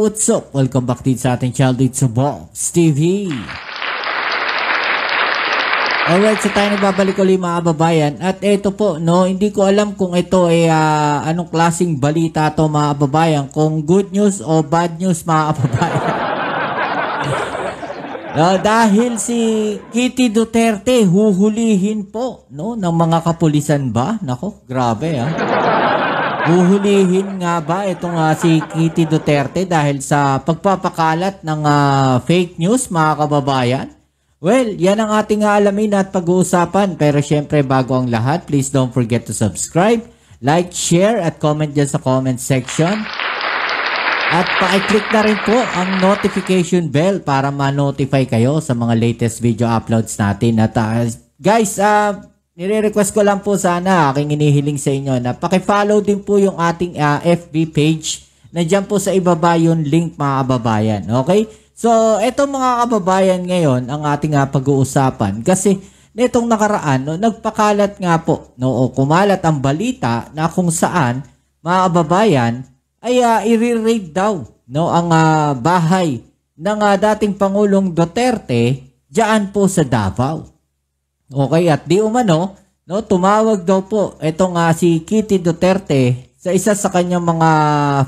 what's up? Welcome back din sa ating channel dito sa Bobs TV. Alright, so tayo nagbabalik ulit mga kababayan. At ito po, no, hindi ko alam kung ito ay anong klaseng balita to mga kababayan. Kung good news o bad news mga kababayan. No, dahil si Kitty Duterte huhulihin po, no, ng mga kapulisan ba? Nako, grabe Huhulihin nga ba itong si Kitty Duterte dahil sa pagpapakalat ng fake news mga kababayan? Well, yan ang ating alamin at pag-uusapan. Pero syempre bago ang lahat, please don't forget to subscribe, like, share at comment dyan sa comment section. At pa-click na rin po ang notification bell para ma-notify kayo sa mga latest video uploads natin. At guys, nire-request ko lang po sana, aking inihiling sa inyo na paki-follow din po yung ating FB page. Nandiyan po sa ibaba yung link mga kababayan. Okay? So, eto mga kababayan ngayon ang ating pag-uusapan. Kasi netong nakaraan, no, nagpakalat nga po, no, o kumalat ang balita na kung saan mga kababayan ay i-raid daw, no, ang bahay ng dating Pangulong Duterte diyan po sa Davao. Okay, at di umano, no, tumawag daw po itong si Kitty Duterte sa isa sa kanyang mga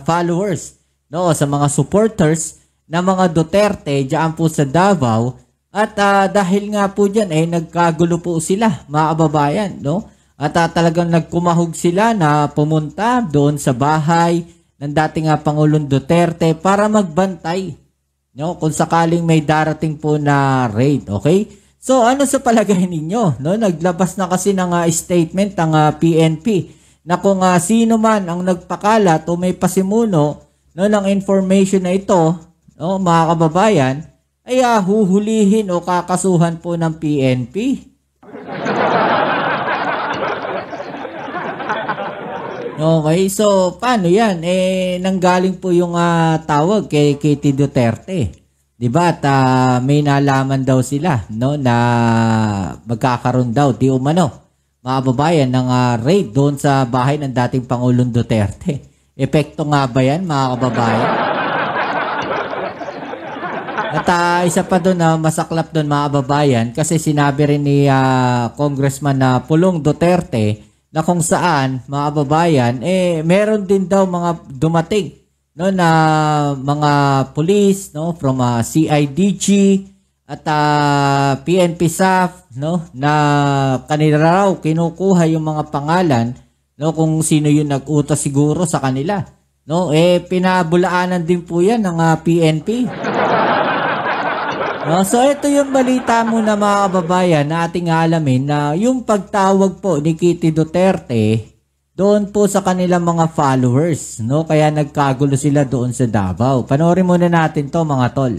followers, no, sa mga supporters na mga Duterte diyan po sa Davao. At dahil nga po diyan ay nagkagulo po sila, mga kababayan, no? At talagang nagkumahog sila na pumunta doon sa bahay ng dating Pangulong Duterte para magbantay, no, kung sakaling may darating po na raid, okay? So, ano sa palagay ninyo? No? Naglabas na kasi ng statement ang PNP na kung sino man ang nagpakalat o may pasimuno, no, ng information na ito, no, mga kababayan, ay huhulihin o kakasuhan po ng PNP. Okay, so paano yan? Nanggaling po yung tawag kay Kitty Duterte. Diba? At may nalaman daw sila, no, na magkakaroon daw di umano mga kababayan ng raid doon sa bahay ng dating Pangulong Duterte. Epekto nga ba yan mga kababayan? At isa pa doon na masaklap doon mga kababayan kasi sinabi rin ni Congressman na Pulong Duterte na kung saan mga kababayan meron din daw mga dumating, no, na mga police, no, from CIDG at PNP staff, no, na kanila raw kinukuha yung mga pangalan, no, kung sino yung nag-utos siguro sa kanila, no, pinabulaanan din po yan ng PNP. No, so ito yung balita muna mga kababayan na ating alamin na yung pagtawag po ni Kitty Duterte doon po sa kanilang mga followers, no? Kaya nagkagulo sila doon sa Davao. Panoorin muna natin to mga tol.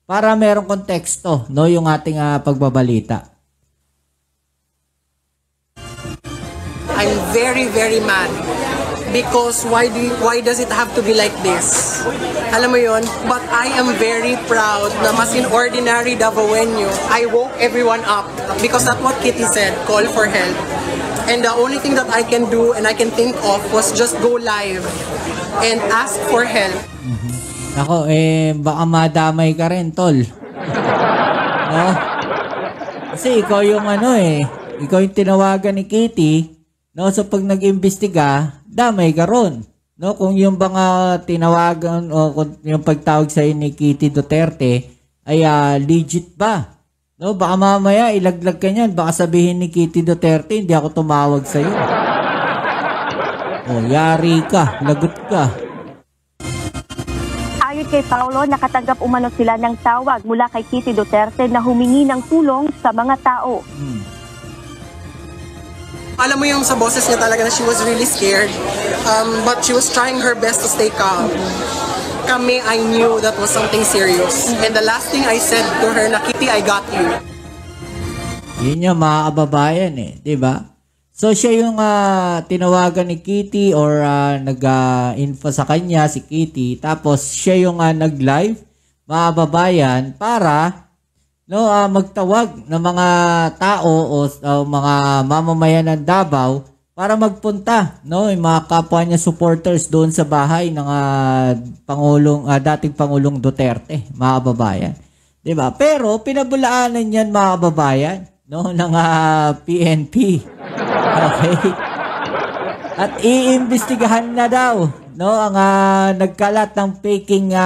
Para merong konteksto, no, yung ating pagbabalita. I'm very, very mad. Because why does it have to be like this? Alam mo yon? But I am very proud na mas in ordinary Davaoenyo, I woke everyone up. Because that's what Kitty said, call for help. And the only thing that I can do and I can think of was just go live and ask for help. Ako, baka madamay ka rin, tol. No? Kasi ikaw yung ikaw yung tinawagan ni Kitty, no? So pag nag-imbestiga, damay ka ron. No? Kung yung baka tinawagan o kung yung pagtawag sa ni Kitty Duterte ay legit ba? No, baka mamaya ilaglag ka niyan. Baka sabihin ni Kitty Duterte, hindi ako tumawag sa'yo. Oh, yari ka. Lagot ka. Ayon kay Paulo, nakatanggap umano sila ng tawag mula kay Kitty Duterte na humingi ng tulong sa mga tao. Alam mo yung sa boses niya talaga na she was really scared. But she was trying her best to stay calm. Kami, I knew that was something serious. And the last thing I said to her, na Kitty, I got you. Yun yung mga kababayan diba? So siya yung tinawagan ni Kitty or nag-info sa kanya si Kitty. Tapos siya yung nag-live, mga kababayan, para magtawag ng mga tao o mga mamamayan ng Davao para magpunta, no, yung mga kapwa niya supporters doon sa bahay ng dating Pangulong Duterte, mga kababayan. 'Di ba? Pero pinabulaanan niyan, mga kababayan, no, ng PNP. Okay? At iimbestigahan na daw, no, ang nagkalat ng faking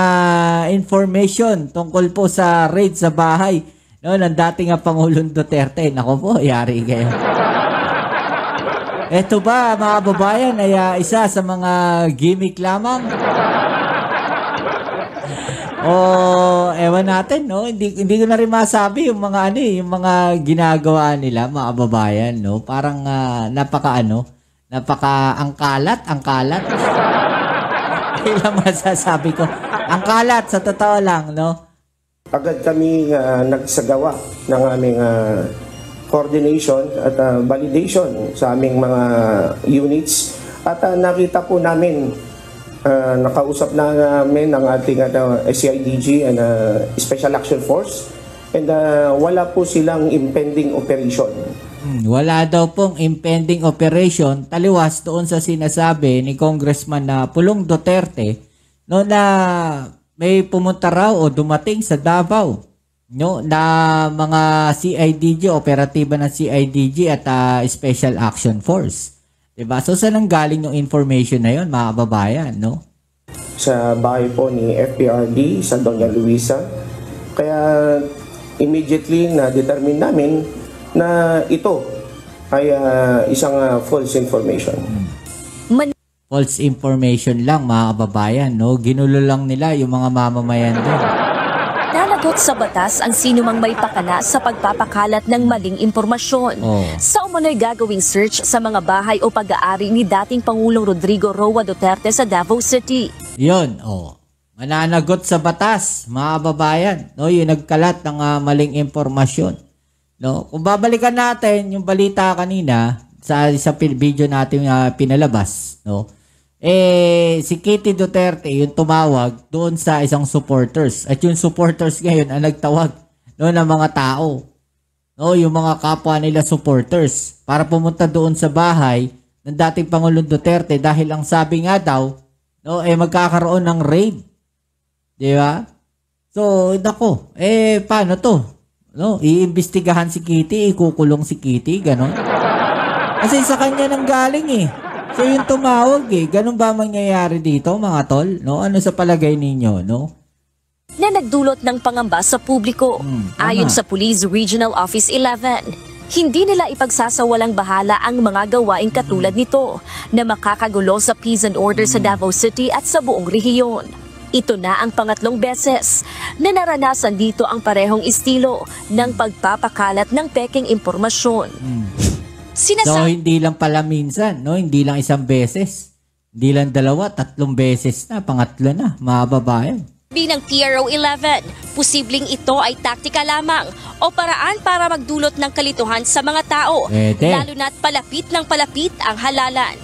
information tungkol po sa raid sa bahay, no, ng dating Pangulong Duterte. Nako po, yari kayo. Ito ba, mga kababayan, ay isa sa mga gimmick lamang? Ewan natin, no? Hindi ko na rin masabi yung mga yung mga ginagawa nila, mga kababayan, no? Parang ang kalat. Ilang masasabi ko. Ang kalat, sa totoo lang, no? Agad kami nagsagawa ng aming coordination at validation sa aming mga units at nakita po namin, nakausap na namin ang ating SCIDG and Special Action Force and wala po silang impending operation. Wala daw pong impending operation, taliwas doon sa sinasabi ni Congressman na Pulong Duterte, no, na may pumunta raw o dumating sa Davao, no, na mga CIDG, operatiba ng CIDG at Special Action Force. Diba? So saan ang galing yung information na yun, mga kababayan, no? Sa bahay po ni FPRD sa Doña Luisa. Kaya immediately na-determine namin na ito ay isang false information. False information lang, mga kababayan, no? Ginulo lang nila yung mga mamamayan doon. Nanagot sa batas ang sinumang may pakana sa pagpapakalat ng maling impormasyon. Sa umano'y gagawing search sa mga bahay o pag-aari ni dating Pangulong Rodrigo Roa Duterte sa Davao City. Yun, mananagot sa batas, mga kababayan, no? Yung nagkalat ng maling impormasyon. No? Kung babalikan natin yung balita kanina sa video natin pinalabas, no? Si Kitty Duterte yung tumawag doon sa isang supporters. At yung supporters ngayon ang nagtawag, no, ng mga tao. No, yung mga kapwa nila supporters para pumunta doon sa bahay ng dating Pangulong Duterte dahil ang sabi nga daw, no, magkakaroon ng raid. Di ba? So, nako, paano to? No, iimbestigahan si Kitty, ikukulong si Kitty, ganon. Kasi sa kanya nang galing So yung tumawag ganun ba mangyayari dito, mga tol? No? Ano sa palagay ninyo, no? Na nagdulot ng pangamba sa publiko. Ayon sa Police Regional Office 11, hindi nila ipagsasawalang bahala ang mga gawaing katulad nito na makakagulo sa peace and order sa Davao City at sa buong rehiyon. Ito na ang pangatlong beses na naranasan dito ang parehong estilo ng pagpapakalat ng peking impormasyon. So, hindi lang pala minsan, no? Hindi lang isang beses. Hindi lang dalawa, 3 beses na, pangatlo na, mga babae. Ng PRO 11, posibleng ito ay taktika lamang o paraan para magdulot ng kalituhan sa mga tao, lalo na't palapit ng palapit ang halalan.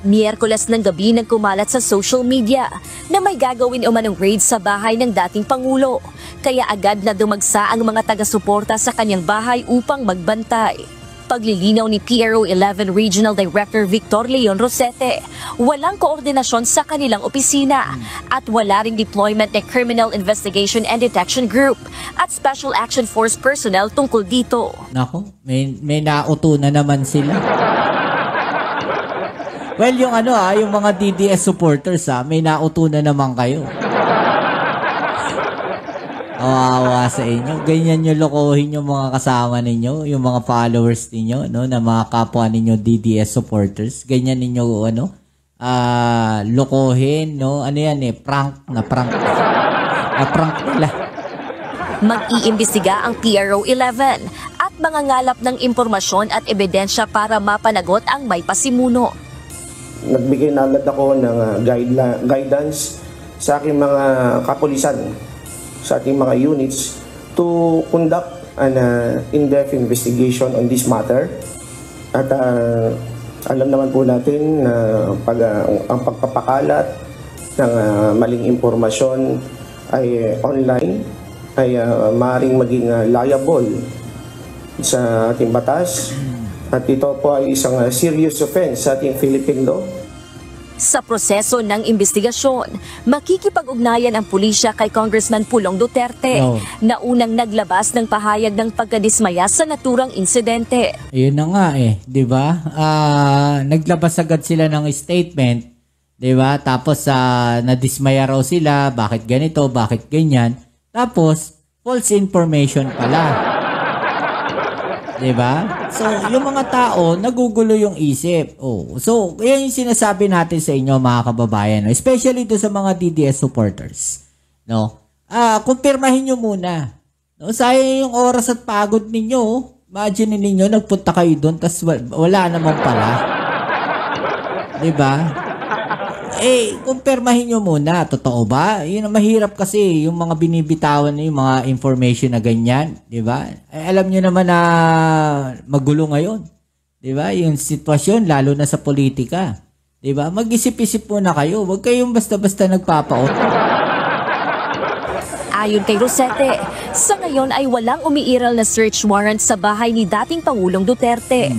Miyerkules ng gabi nang kumalat sa social media na may gagawin umanong raid sa bahay ng dating Pangulo, kaya agad na dumagsa ang mga taga-suporta sa kanyang bahay upang magbantay. Paglilinaw ni PRO 11 Regional Director Victor Leon Rosete, walang koordinasyon sa kanilang opisina at wala ring deployment ng Criminal Investigation and Detection Group at Special Action Force personnel tungkol dito. Nako, may nauto na naman sila. Well, yung yung mga DDS supporters may nauto na naman kayo. Kawawa sa inyo. Ganyan nyo lokohin yung mga kasama ninyo, yung mga followers ninyo, no, na mga kapwa ninyo DDS supporters. Ganyan ninyo, lokohin, no? Ano yan prank nila. Mag-iimbestiga ang PRO 11 at mangangalap ng impormasyon at ebidensya para mapanagot ang may pasimuno. Nagbigay na agad ako ng guidance sa aking mga kapulisan, sa ating mga units to conduct an in-depth investigation on this matter. At alam naman po natin na ang pagpapakalat ng maling impormasyon ay online ay maaaring maging liable sa ating batas At ito po ay isang serious offense sa ating Philippine law. Sa proseso ng investigasyon, makikipag-ugnayan ang pulisya kay Congressman Pulong Duterte na unang naglabas ng pahayag ng pagkadismaya sa naturang insidente. Yun na nga di ba? Naglabas agad sila ng statement, di ba? Tapos nadismaya raw sila, bakit ganito, bakit ganyan. Tapos, false information pala. Diba? So, yung mga tao, nagugulo yung isip. So, yan yung sinasabi natin sa inyo, mga kababayan. No? Especially do sa mga DDS supporters. No? Kumpirmahin nyo muna. No? Sayang yung oras at pagod ninyo. Imagine ninyo, nagpunta kayo doon, tas wala naman pala. Diba? Kumpirmahin nyo muna. Totoo ba? Yun ang mahirap kasi, yung mga binibitawan yung mga information na ganyan. Diba? Alam nyo naman na magulo ngayon. Diba? Yung sitwasyon, lalo na sa politika. Diba? Mag-isip-isip muna kayo. Huwag kayong basta-basta nagpapaot. Ayon kay Rosete, sa ngayon ay walang umiiral na search warrant sa bahay ni dating Pangulong Duterte.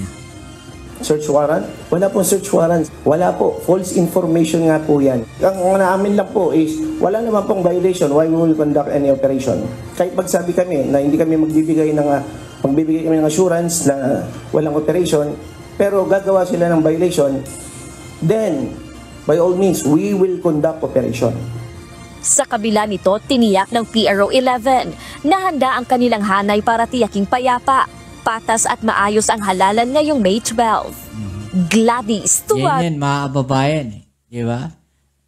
Search warrant? Wala pong search warrant. Wala po. False information nga po yan. Ang naamin lang po is, wala naman pong violation. Why we will conduct any operation? Kahit magsabi kami na hindi kami magbibigay kami ng assurance na walang operation, pero gagawa sila ng violation, then, by all means, we will conduct operation. Sa kabila nito, tiniyak ng PRO 11 na handa ang kanilang hanay para tiyaking payapa, patas at maayos ang halalan ngayong May 12. Gladys Tuwag. Yan mga kababayan. Di ba?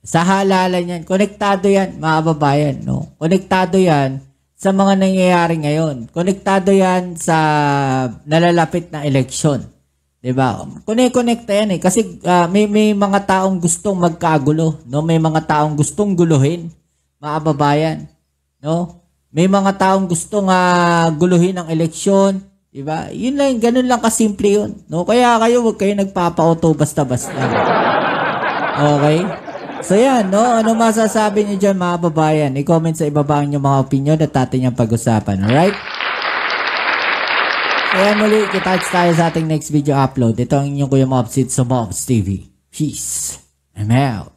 Sa halalan yan. Konektado yan mga kababayan. No? Konektado yan sa mga nangyayari ngayon. Konektado yan sa nalalapit na eleksyon. Di ba? Konekta yan Kasi may mga taong gustong magkagulo. No? May mga taong gustong guluhin mga kababayan. No? May mga taong gustong guluhin ang eleksyon. Diba? Yun lang, ganun lang kasimple yun. No? Kaya kayo, huwag kayo nagpapa-auto basta-basta. Okay? So yan, no? Ano masasabi niyo dyan mga babayan? I-comment sa ibaba ang mga opinion at atin yung pag-usapan. Alright? Kaya muli, kita-touch tayo sa ating next video upload. Ito ang inyong Kuya Mobs, it's sa Mobs TV. Peace. I'm out.